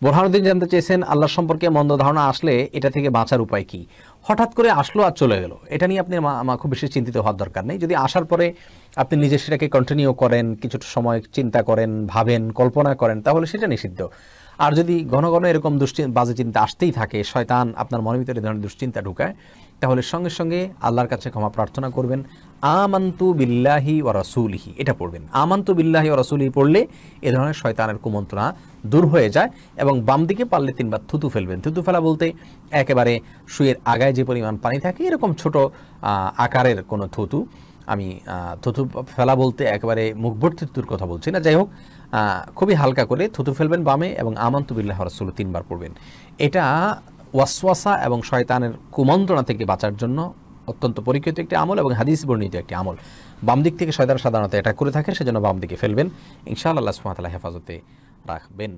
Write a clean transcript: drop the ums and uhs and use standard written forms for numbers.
বোরহানুদ্দিন জানতে চেয়েছেন আল্লাহ সম্পর্কে মন্দ ধারণা আসলে এটা থেকে বাঁচার উপায় কি। হঠাৎ করে আসলো আর চলে গেল, এটা নিয়ে আপনি আমার খুব বেশি চিন্তিত হওয়ার দরকার নেই। যদি আসার পরে আপনি নিজে সেটাকে কন্টিনিউ করেন, কিছুটা সময় চিন্তা করেন, ভাবেন, কল্পনা করেন, তাহলে সেটা নিষিদ্ধ। আর যদি ঘন ঘন এরকম বাজে চিন্তা আসতেই থাকে, শয়তান আপনার মনের ভিতরে ধরনের দুশ্চিন্তা ঢুকায়, তাহলে সঙ্গে সঙ্গে আল্লাহর কাছে ক্ষমা প্রার্থনা করবেন। আমান্তু বিল্লাহি ওয়া রাসূলিহি এটা পড়বেন। আমান্তু বিল্লাহি ওয়া রাসূলিহি পড়লে এ ধরনের শয়তানের কুমন্ত্রণা দূর হয়ে যায়। এবং বাম দিকে পারলে 3 বার থুতু ফেলবেন। থুতু ফেলা বলতে একেবারে শুয়ের আগায় যে পরিমাণ পানি থাকে এরকম ছোট আকারের কোনো থুতু। আমি থুতু ফেলা বলতে একেবারে মুখ ভর্তি থুতুর কথা বলছি না। যাই হোক, খুবই হালকা করে থুতু ফেলবেন বামে এবং আমান্তু বিল্লাহি ওয়া রাসূলিহি 3 বার পড়বেন। এটা ওয়াসওয়াসা এবং শয়তানের কুমন্ত্রণা থেকে বাঁচার জন্য অত্যন্ত পরীক্ষিত একটি আমল এবং হাদিস বর্ণিত একটি আমল। বাম দিক থেকে শয়তান সাধারণত এটা করে থাকে, সেজন্য বাম দিকে ফেলবেন। ইনশাআল্লাহ আল্লাহ সুবহানাহু ওয়া তাআলা হেফাজতে রাখবেন।